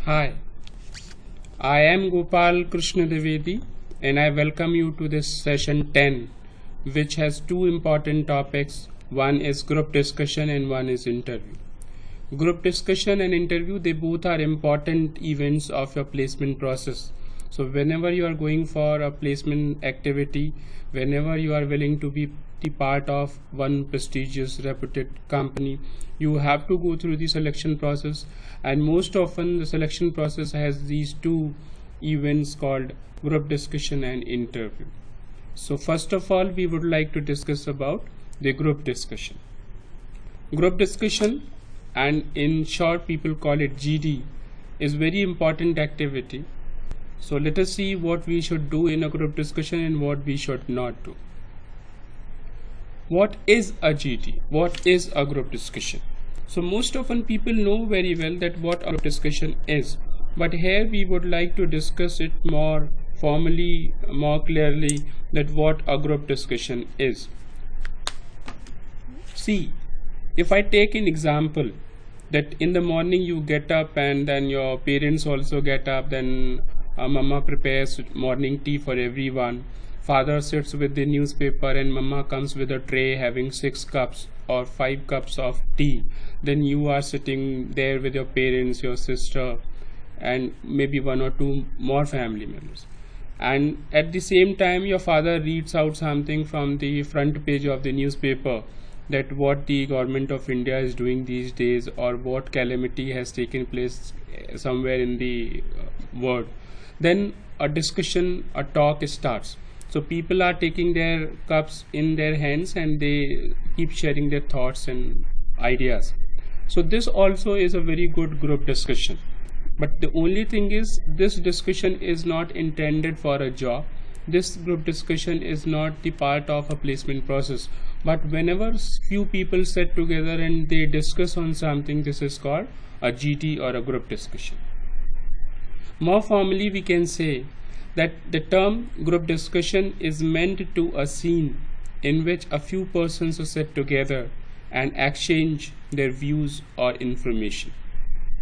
Hi, I am Gopal Krishna Dwivedi and I welcome you to this session 10, which has two important topics. One is group discussion and one is interview. Group discussion and interview, they both are important events of your placement process. So whenever you are going for a placement activity, whenever you are willing to be the part of one prestigious reputed company, you have to go through the selection process, and most often the selection process has these two events called group discussion and interview. So first of all, we would like to discuss about the group discussion. Group discussion, and in short people call it GD, is very important activity. So let us see what we should do in a group discussion and what we should not do. What is a GD? What is a group discussion? So most often people know very well that what a group discussion is, but here we would like to discuss it more formally, more clearly, that what a group discussion is. See, if I take an example that in the morning you get up and then your parents also get up, then mama prepares morning tea for everyone, father sits with the newspaper and mama comes with a tray having 6 cups or 5 cups of tea. Then you are sitting there with your parents, your sister, and maybe 1 or 2 more family members, and at the same time your father reads out something from the front page of the newspaper, that what the government of India is doing these days, or what calamity has taken place somewhere in the world. Then a discussion, a talk starts. So people are taking their cups in their hands and they keep sharing their thoughts and ideas. So this also is a very good group discussion. But the only thing is, this discussion is not intended for a job. This group discussion is not the part of a placement process. But whenever few people sit together and they discuss on something, this is called a GD or a group discussion. More formally, we can say that the term group discussion is meant to a scene in which a few persons sit together and exchange their views or information.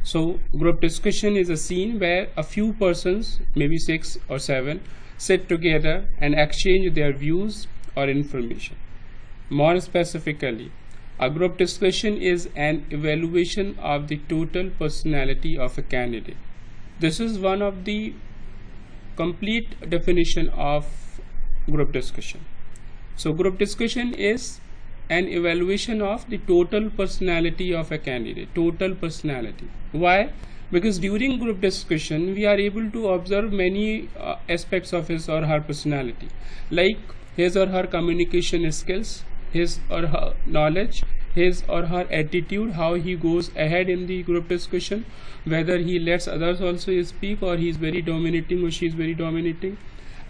So group discussion is a scene where a few persons, maybe 6 or 7, sit together and exchange their views or information. More specifically, a group discussion is an evaluation of the total personality of a candidate. This is one of the complete definition of group discussion. So group discussion is an evaluation of the total personality of a candidate. Total personality. Why? Because during group discussion we are able to observe many aspects of his or her personality, like his or her communication skills, his or her knowledge, his or her attitude, how he goes ahead in the group discussion, whether he lets others also speak or he is very dominating or she is very dominating,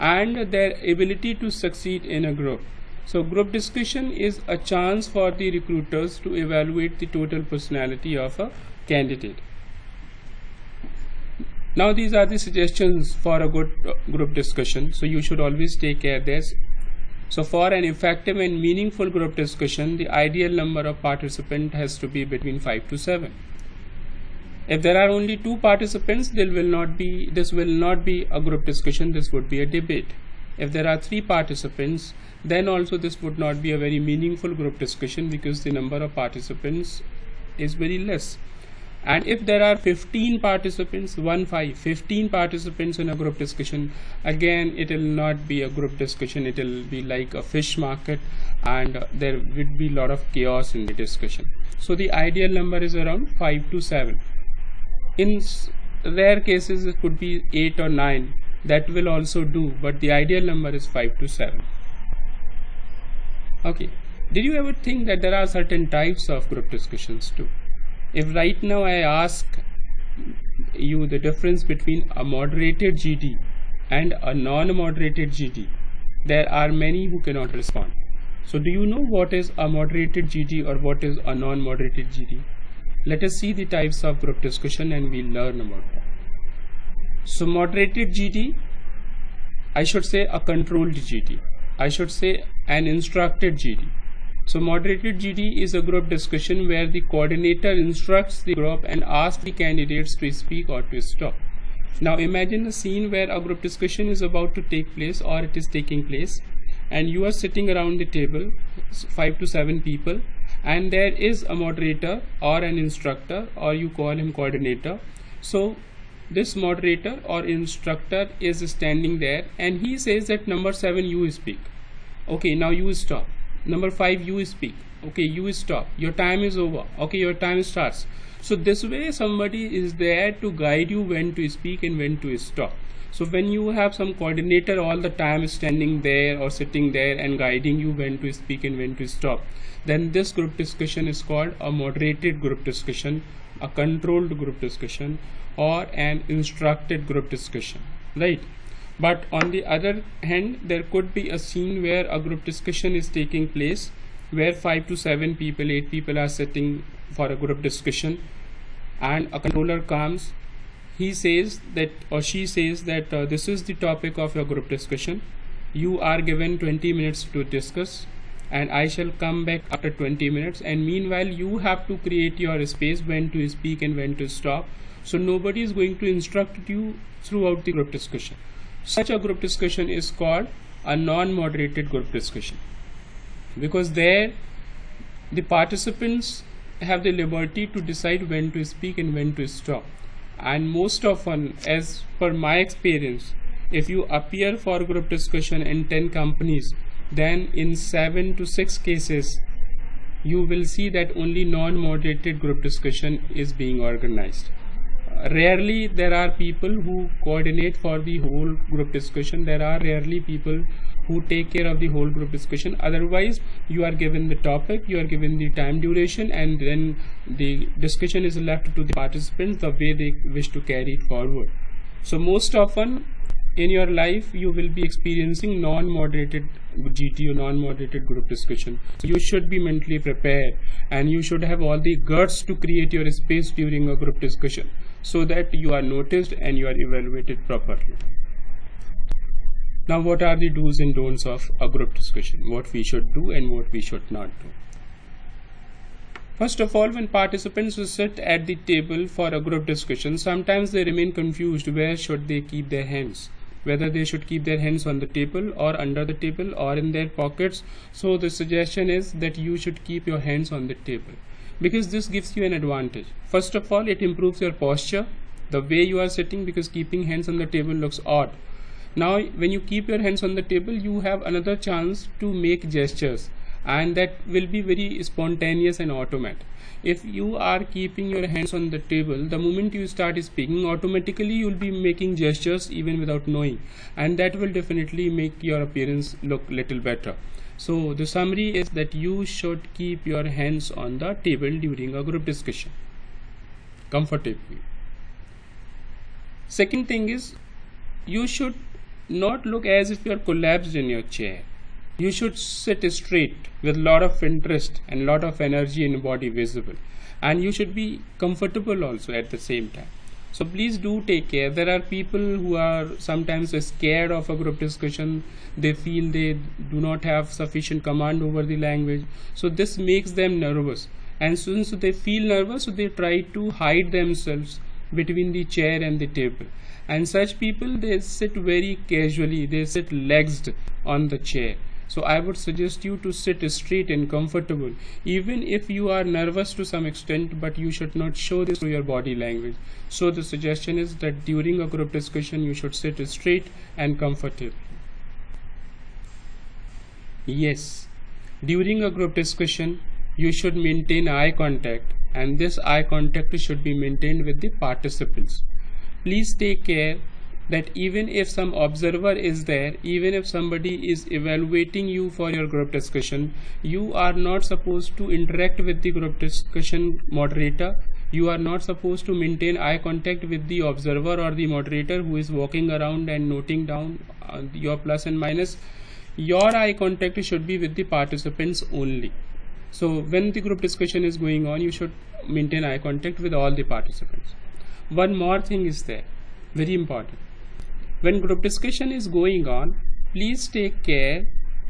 and their ability to succeed in a group. So group discussion is a chance for the recruiters to evaluate the total personality of a candidate. Now these are the suggestions for a good group discussion, so you should always take care of this. So for an effective and meaningful group discussion, the ideal number of participants has to be between 5 to 7. If there are only 2 participants, this will not be a group discussion, this would be a debate. If there are 3 participants, then also this would not be a very meaningful group discussion because the number of participants is very less. And if there are 15 participants, 15 participants in a group discussion, again it will not be a group discussion, it will be like a fish market, and there would be a lot of chaos in the discussion. So the ideal number is around 5 to 7. In rare cases it could be 8 or 9, that will also do, but the ideal number is 5 to 7. Okay, did you ever think that there are certain types of group discussions too? If right now I ask you the difference between a moderated GD and a non-moderated GD, there are many who cannot respond. So do you know what is a moderated GD or what is a non-moderated GD? Let us see the types of group discussion and we'll learn about that. So moderated GD, I should say a controlled GD, I should say an instructed GD. So moderated GD is a group discussion where the coordinator instructs the group and asks the candidates to speak or to stop. Now imagine a scene where a group discussion is about to take place or it is taking place, and you are sitting around the table, 5 to 7 people, and there is a moderator or an instructor, or you call him coordinator. So this moderator or instructor is standing there and he says that number 7 you speak. Okay, now you stop. Number 5 you speak. Okay, you stop. Your time is over. Okay, your time starts. So this way somebody is there to guide you when to speak and when to stop. So when you have some coordinator all the time standing there or sitting there and guiding you when to speak and when to stop, then this group discussion is called a moderated group discussion, a controlled group discussion, or an instructed group discussion, right? But on the other hand, there could be a scene where a group discussion is taking place where 5 to 7 people, 8 people are sitting for a group discussion, and a controller comes. He says that, or she says that this is the topic of your group discussion. You are given 20 minutes to discuss and I shall come back after 20 minutes, and meanwhile you have to create your space when to speak and when to stop. So nobody is going to instruct you throughout the group discussion. Such a group discussion is called a non-moderated group discussion, because there the participants have the liberty to decide when to speak and when to stop. And most often, as per my experience, if you appear for group discussion in 10 companies, then in 7 to 6 cases you will see that only non-moderated group discussion is being organized. Rarely there are people who coordinate for the whole group discussion. There are rarely people who take care of the whole group discussion. Otherwise, you are given the topic, you are given the time duration, and then the discussion is left to the participants the way they wish to carry it forward. So most often in your life you will be experiencing non-moderated GT or non-moderated group discussion. So you should be mentally prepared and you should have all the guts to create your space during a group discussion, so that you are noticed and you are evaluated properly. Now, what are the do's and don'ts of a group discussion? What we should do and what we should not do. First of all, when participants sit at the table for a group discussion, sometimes they remain confused where should they keep their hands, whether they should keep their hands on the table or under the table or in their pockets. So the suggestion is that you should keep your hands on the table, because this gives you an advantage. First of all, it improves your posture, the way you are sitting, because keeping hands on the table looks odd. Now when you keep your hands on the table, you have another chance to make gestures, and that will be very spontaneous and automatic. If you are keeping your hands on the table, the moment you start speaking, automatically you will be making gestures even without knowing, and that will definitely make your appearance look little better. So the summary is that you should keep your hands on the table during a group discussion comfortably. Second thing is, you should not look as if you are collapsed in your chair. You should sit straight with a lot of interest and lot of energy in your body visible, and you should be comfortable also at the same time. So please do take care. There are people who are sometimes scared of a group discussion. They feel they do not have sufficient command over the language, so this makes them nervous, and since they feel nervous, so they try to hide themselves between the chair and the table. And such people, they sit very casually, they sit legsed on the chair. So I would suggest you to sit straight and comfortable, even if you are nervous to some extent, but you should not show this through your body language. So the suggestion is that during a group discussion you should sit straight and comfortable. Yes, during a group discussion you should maintain eye contact, and this eye contact should be maintained with the participants. Please take care that even if some observer is there, even if somebody is evaluating you for your group discussion, you are not supposed to interact with the group discussion moderator. You are not supposed to maintain eye contact with the observer or the moderator who is walking around and noting down your plus and minus. Your eye contact should be with the participants only. So when the group discussion is going on, you should maintain eye contact with all the participants. One more thing is there, very important. When group discussion is going on, please take care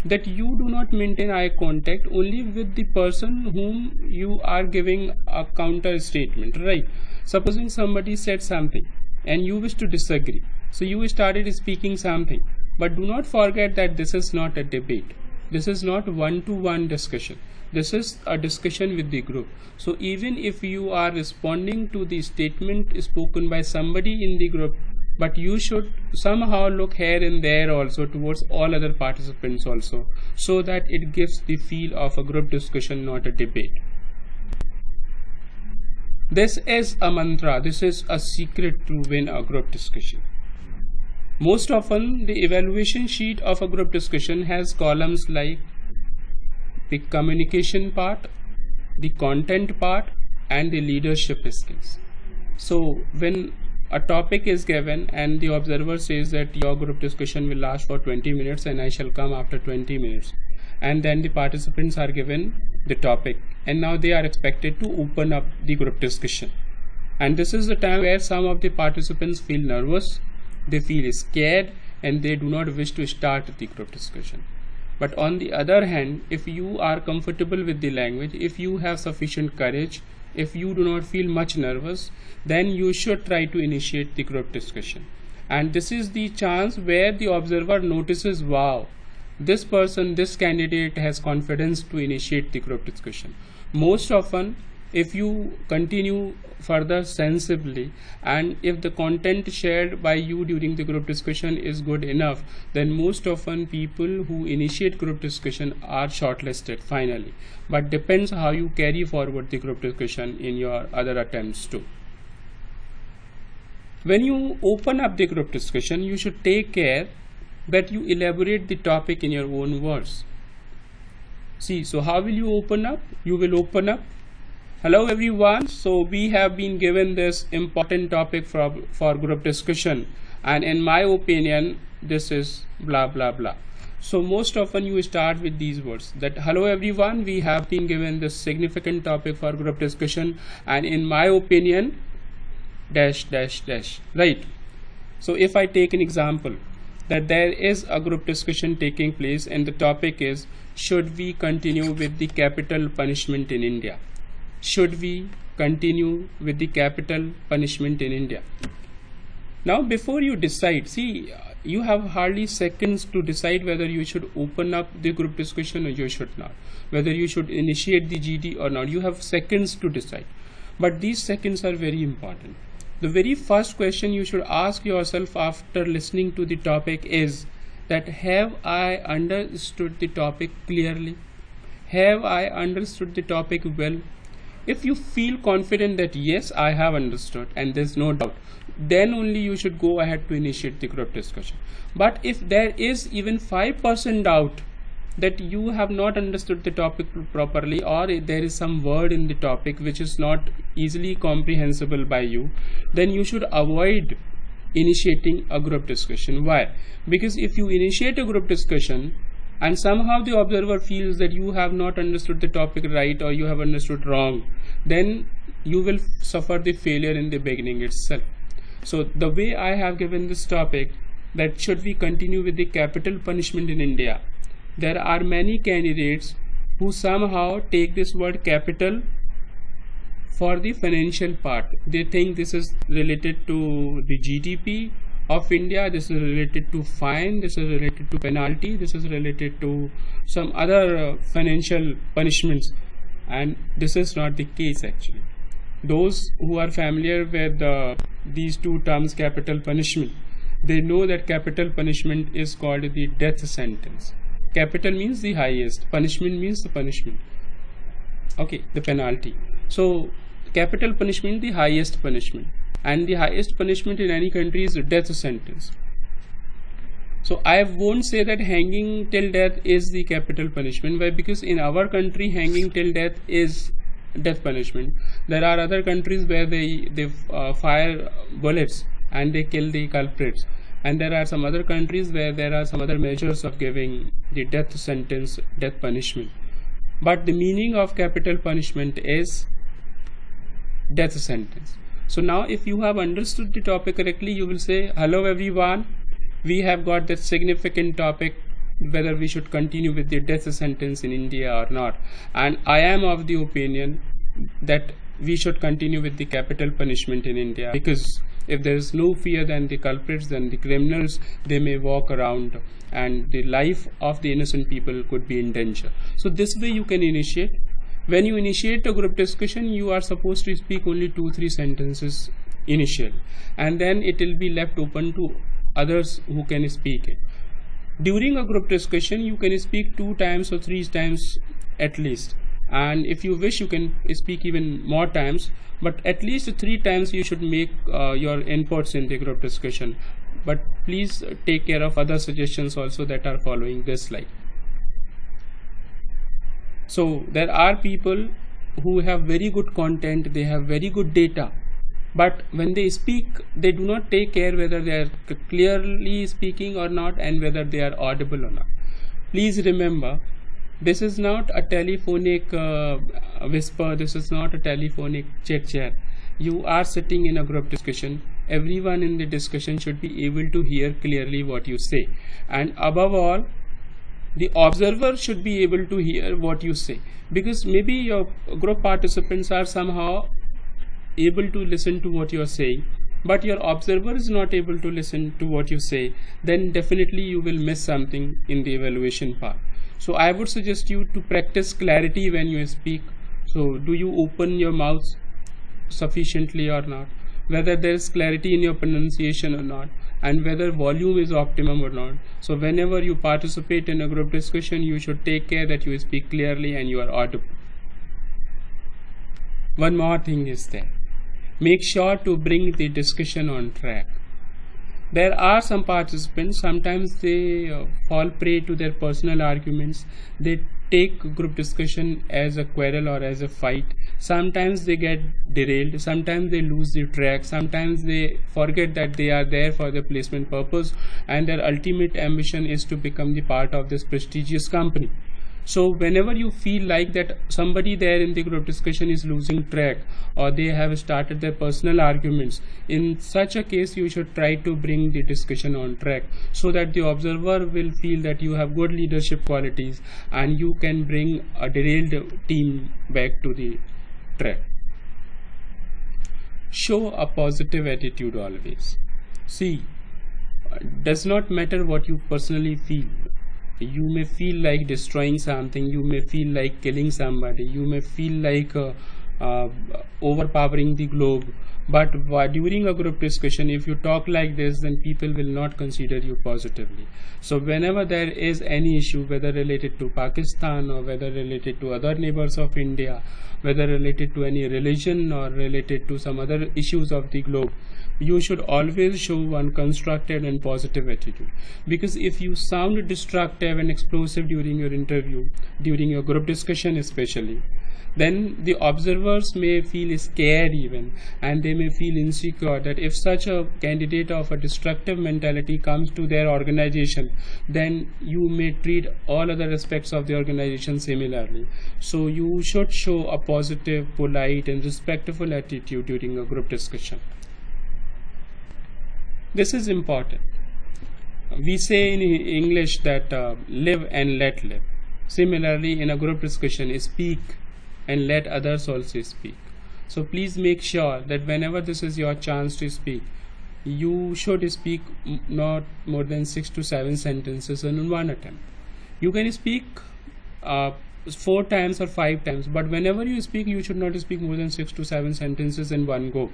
that you do not maintain eye contact only with the person whom you are giving a counter statement, right? Supposing somebody said something and you wish to disagree, so you started speaking something, but do not forget that this is not a debate, this is not one-to-one discussion, this is a discussion with the group. So even if you are responding to the statement spoken by somebody in the group, but you should somehow look here and there also towards all other participants also, so that it gives the feel of a group discussion, not a debate. This is a mantra, this is a secret to win a group discussion. Most often the evaluation sheet of a group discussion has columns like the communication part, the content part, and the leadership skills. So when a topic is given and the observer says that your group discussion will last for 20 minutes and I shall come after 20 minutes, and then the participants are given the topic and now they are expected to open up the group discussion, and this is the time where some of the participants feel nervous, they feel scared, and they do not wish to start the group discussion. But on the other hand, if you are comfortable with the language, if you have sufficient courage, if you do not feel much nervous, then you should try to initiate the group discussion. And this is the chance where the observer notices, wow, this person, this candidate has confidence to initiate the group discussion. Most often, if you continue further sensibly, and if the content shared by you during the group discussion is good enough, then most often people who initiate group discussion are shortlisted finally. But depends how you carry forward the group discussion in your other attempts too. When you open up the group discussion, you should take care that you elaborate the topic in your own words. See, so how will you open up? You will open up, hello everyone, so we have been given this important topic for group discussion, and in my opinion this is blah blah blah. So most often you start with these words, that hello everyone, we have been given this significant topic for group discussion, and in my opinion dash dash dash, right? So if I take an example that there is a group discussion taking place and the topic is, should we continue with the capital punishment in India? Should we continue with the capital punishment in India? Now before you decide, see, you have hardly seconds to decide whether you should open up the group discussion or you should not, whether you should initiate the GD or not. You have seconds to decide, but these seconds are very important. The very first question you should ask yourself after listening to the topic is that, have I understood the topic clearly? Have I understood the topic well? If you feel confident that yes, I have understood and there's no doubt, then only you should go ahead to initiate the group discussion. But if there is even 5% doubt that you have not understood the topic properly, or there is some word in the topic which is not easily comprehensible by you, then you should avoid initiating a group discussion. Why? Because if you initiate a group discussion and somehow the observer feels that you have not understood the topic right or you have understood wrong, then you will suffer the failure in the beginning itself. So the way I have given this topic, that should we continue with the capital punishment in India, there are many candidates who somehow take this word capital for the financial part. They think this is related to the GDP of India, this is related to fine, this is related to penalty, this is related to some other financial punishments, and this is not the case actually. Those who are familiar with these two terms, capital punishment, they know that capital punishment is called the death sentence. Capital means the highest, punishment means the punishment, okay, the penalty. So capital punishment, the highest punishment, and the highest punishment in any country is death sentence. So I won't say that hanging till death is the capital punishment. Why? Because in our country hanging till death is death punishment. There are other countries where they fire bullets and they kill the culprits, and there are some other countries where there are some other measures of giving the death sentence, death punishment. But the meaning of capital punishment is death sentence. So now if you have understood the topic correctly, you will say, hello everyone, we have got that significant topic whether we should continue with the death sentence in India or not. And I am of the opinion that we should continue with the capital punishment in India, because if there is no fear, then the culprits, then the criminals, they may walk around and the life of the innocent people could be in danger. So this way you can initiate. When you initiate a group discussion, you are supposed to speak only 2-3 sentences initially, and then it will be left open to others who can speak it. During a group discussion, you can speak 2 times or 3 times at least, and if you wish you can speak even more times, but at least 3 times you should make your inputs in the group discussion. But please take care of other suggestions also that are following this slide. So there are people who have very good content, they have very good data, but when they speak, they do not take care whether they are clearly speaking or not, and whether they are audible or not. Please remember, this is not a telephonic whisper, this is not a telephonic chit chat. You are sitting in a group discussion. Everyone in the discussion should be able to hear clearly what you say, and above all, the observer should be able to hear what you say, because maybe your group participants are somehow able to listen to what you are saying, but your observer is not able to listen to what you say. Then definitely you will miss something in the evaluation part. So I would suggest you to practice clarity when you speak. So do you open your mouth sufficiently or not, whether there is clarity in your pronunciation or not, and whether volume is optimum or not. So whenever you participate in a group discussion, you should take care that you speak clearly and you are audible. One more thing is there. Make sure to bring the discussion on track. There are some participants, sometimes they fall prey to their personal arguments. They take group discussion as a quarrel or as a fight. Sometimes they get derailed, sometimes they lose the track, sometimes they forget that they are there for the placement purpose and their ultimate ambition is to become the part of this prestigious company. So whenever you feel like that somebody there in the group discussion is losing track, or they have started their personal arguments, in such a case you should try to bring the discussion on track, so that the observer will feel that you have good leadership qualities and you can bring a derailed team back to the track. Show a positive attitude always. See, does not matter what you personally feel. You may feel like destroying something, you may feel like killing somebody, you may feel like overpowering the globe, but during a group discussion, if you talk like this, then people will not consider you positively. So whenever there is any issue, whether related to Pakistan or whether related to other neighbors of India, whether related to any religion or related to some other issues of the globe, you should always show one constructive and positive attitude. Because if you sound destructive and explosive during your interview, during your group discussion especially, then the observers may feel scared even, and they may feel insecure that if such a candidate of a destructive mentality comes to their organization, then you may treat all other aspects of the organization similarly. So you should show a positive, polite and respectful attitude during a group discussion. This is important. We say in English that live and let live. Similarly, in a group discussion, speak and let others also speak. So please make sure that whenever this is your chance to speak, you should speak not more than 6 to 7 sentences in one attempt. You can speak 4 times or 5 times, but whenever you speak, you should not speak more than 6 to 7 sentences in one go.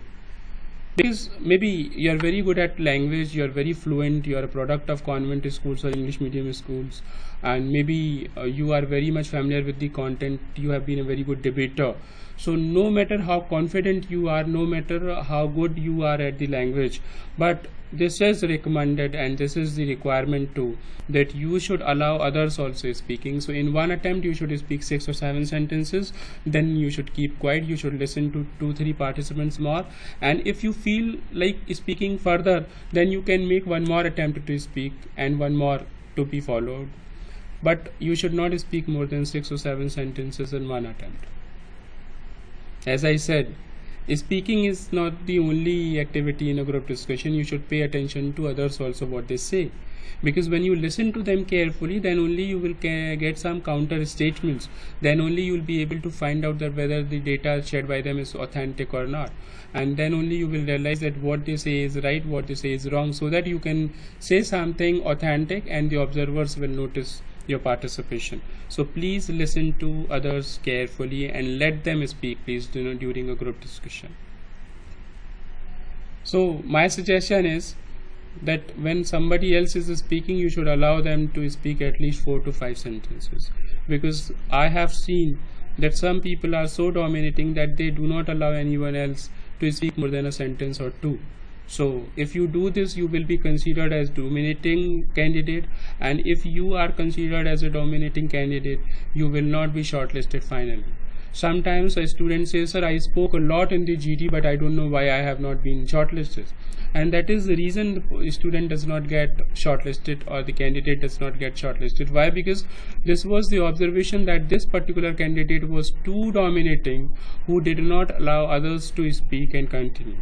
Because maybe you are very good at language, you are very fluent, you are a product of convent schools or English medium schools, and maybe you are very much familiar with the content, you have been a very good debater. So no matter how confident you are, no matter how good you are at the language, but this is recommended and this is the requirement too, that you should allow others also speaking. So in one attempt you should speak 6 or 7 sentences, then you should keep quiet, you should listen to 2-3 participants more, and if you feel like speaking further, then you can make one more attempt to speak and one more to be followed, but you should not speak more than 6 or 7 sentences in one attempt. As I said, Speaking is not the only activity in a group discussion. You should pay attention to others also, what they say, because when you listen to them carefully, then only you will get some counter statements. Then only you will be able to find out that whether the data shared by them is authentic or not, and then only you will realize that what they say is right, what they say is wrong, so that you can say something authentic and the observers will notice your participation. So please listen to others carefully and let them speak, please, during a group discussion. So my suggestion is that when somebody else is speaking, you should allow them to speak at least 4 to 5 sentences, because I have seen that some people are so dominating that they do not allow anyone else to speak more than a sentence or two. So if you do this, you will be considered as dominating candidate, and if you are considered as a dominating candidate, you will not be shortlisted finally. Sometimes a student says, sir, I spoke a lot in the GD, but I don't know why I have not been shortlisted. And that is the reason the student does not get shortlisted, or the candidate does not get shortlisted. Why? Because this was the observation that this particular candidate was too dominating, who did not allow others to speak and continue.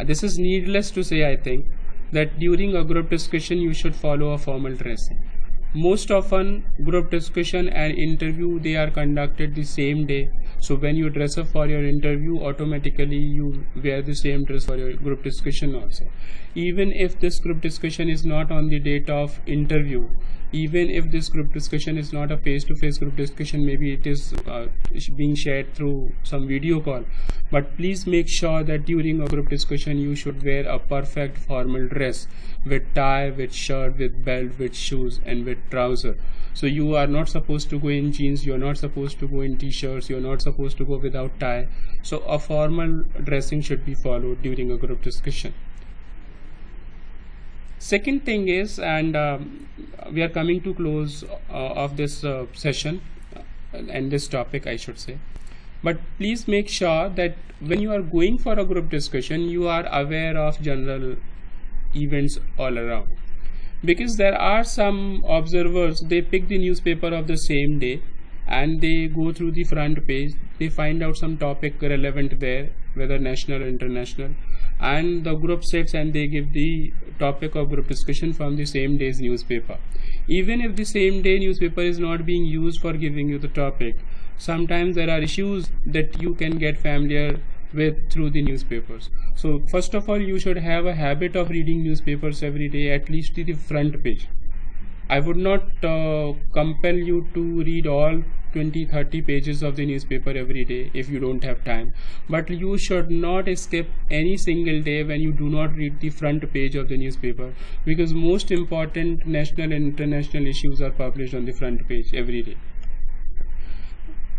This is needless to say, I think, that during a group discussion you should follow a formal dressing. Most often group discussion and interview, they are conducted the same day. So when you dress up for your interview, automatically you wear the same dress for your group discussion also. Even if this group discussion is not on the date of interview, even if this group discussion is not a face-to-face group discussion, maybe it is being shared through some video call, but please make sure that during a group discussion you should wear a perfect formal dress with tie, with shirt, with belt, with shoes and with trouser. So you are not supposed to go in jeans, you are not supposed to go in t-shirts, you are not supposed to go without tie. So a formal dressing should be followed during a group discussion. Second thing is, and we are coming to close of this session and this topic, I should say, but please make sure that when you are going for a group discussion, you are aware of general events all around, because there are some observers, they pick the newspaper of the same day and they go through the front page, they find out some topic relevant there, whether national or international, and the group sits and they give the topic of group discussion from the same day's newspaper. Even if the same day newspaper is not being used for giving you the topic, sometimes there are issues that you can get familiar with through the newspapers. So first of all, you should have a habit of reading newspapers every day, at least the front page. I would not compel you to read all 20-30 pages of the newspaper every day if you don't have time, but you should not skip any single day when you do not read the front page of the newspaper, because most important national and international issues are published on the front page every day.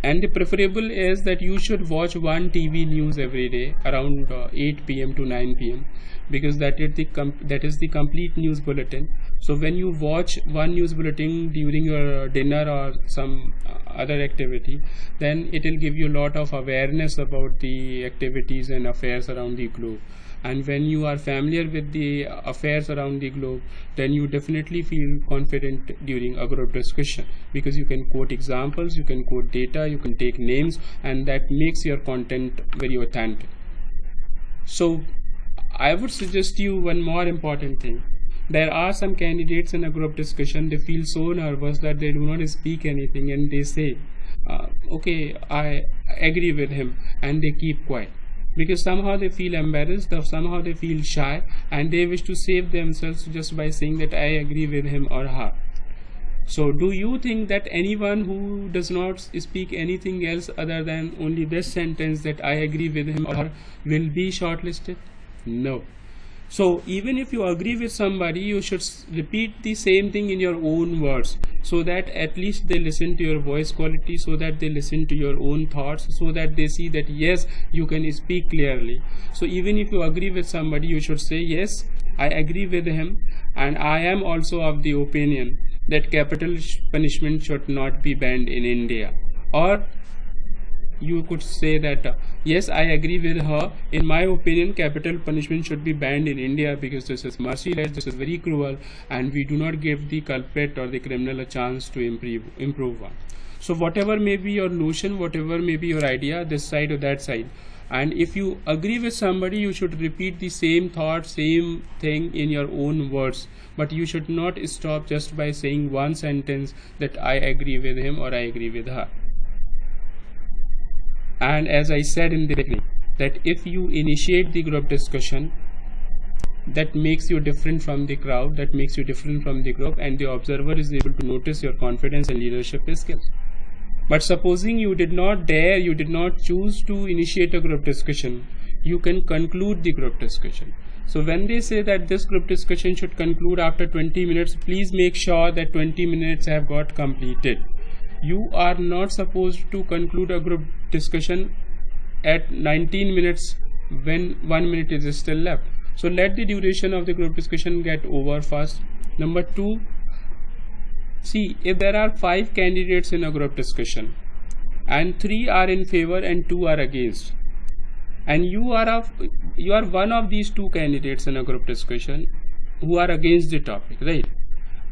And the preferable is that you should watch one TV news every day around 8 p.m. to 9 p.m. because that is the complete news bulletin. So when you watch one news bulletin during your dinner or some other activity, then it will give you a lot of awareness about the activities and affairs around the globe. And when you are familiar with the affairs around the globe, then you definitely feel confident during a group discussion, because you can quote examples, you can quote data, you can take names, and that makes your content very authentic. So I would suggest you one more important thing. There are some candidates in a group discussion, they feel so nervous that they do not speak anything, and they say, okay, I agree with him, and they keep quiet, because somehow they feel embarrassed or somehow they feel shy, and they wish to save themselves just by saying that I agree with him or her. So do you think that anyone who does not speak anything else other than only this sentence, that I agree with him or her, will be shortlisted? No. So even if you agree with somebody, you should repeat the same thing in your own words, so that at least they listen to your voice quality, so that they listen to your own thoughts, so that they see that yes, you can speak clearly. So even if you agree with somebody, you should say, yes, I agree with him, and I am also of the opinion that capital punishment should not be banned in India. Or you could say that yes, I agree with her, in my opinion capital punishment should be banned in India, because this is merciless, this is very cruel, and we do not give the culprit or the criminal a chance to improve one. So whatever may be your notion, whatever may be your idea, this side or that side, and if you agree with somebody, you should repeat the same thought, same thing in your own words, but you should not stop just by saying one sentence that I agree with him or I agree with her. And as I said in the beginning, that if you initiate the group discussion, that makes you different from the crowd, that makes you different from the group, and the observer is able to notice your confidence and leadership skills. But supposing you did not dare, you did not choose to initiate a group discussion, you can conclude the group discussion. So when they say that this group discussion should conclude after 20 minutes, please make sure that 20 minutes have got completed. You are not supposed to conclude a group discussion at 19 minutes when 1 minute is still left. So let the duration of the group discussion get over first. Number 2, see, if there are 5 candidates in a group discussion and 3 are in favor and 2 are against, and you are one of these 2 candidates in a group discussion who are against the topic, right?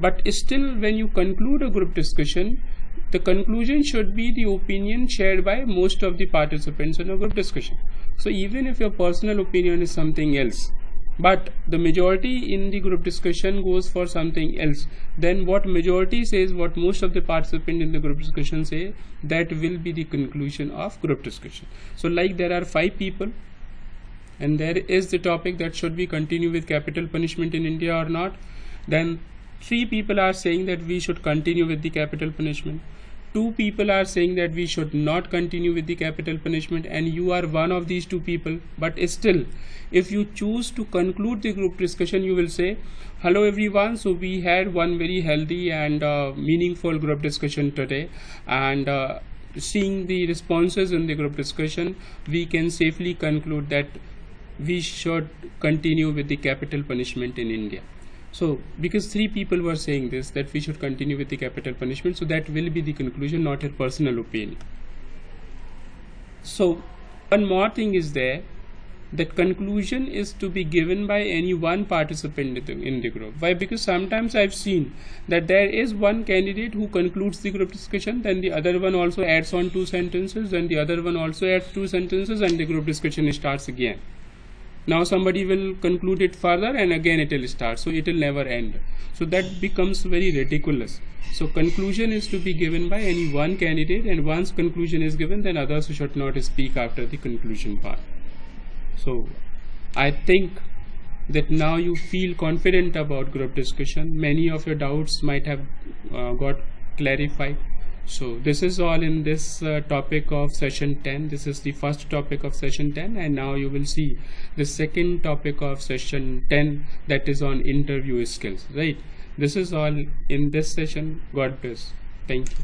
But still, when you conclude a group discussion, the conclusion should be the opinion shared by most of the participants in a group discussion. So even if your personal opinion is something else, but the majority in the group discussion goes for something else, then what majority says, what most of the participants in the group discussion say, that will be the conclusion of group discussion. So like there are 5 people and there is the topic that should we continue with capital punishment in India or not, then 3 people are saying that we should continue with the capital punishment, 2 people are saying that we should not continue with the capital punishment, and you are one of these 2 people. But still, if you choose to conclude the group discussion, you will say, hello everyone, so we had one very healthy and meaningful group discussion today, and seeing the responses in the group discussion, we can safely conclude that we should continue with the capital punishment in India. So because 3 people were saying this, that we should continue with the capital punishment, so that will be the conclusion, not a personal opinion. So one more thing is there, that conclusion is to be given by any one participant in the group. Why? Because sometimes I've seen that there is one candidate who concludes the group discussion, then the other one also adds on 2 sentences, then the other one also adds 2 sentences, and the group discussion starts again. Now somebody will conclude it further and again it will start, so it will never end. So that becomes very ridiculous. So conclusion is to be given by any one candidate, and once conclusion is given, then others should not speak after the conclusion part. So I think that now you feel confident about group discussion. Many of your doubts might have got clarified. So this is all in this topic of session 10. This is the first topic of session 10, and now you will see the second topic of session 10, that is on interview skills, right? This is all in this session. God bless. Thank you.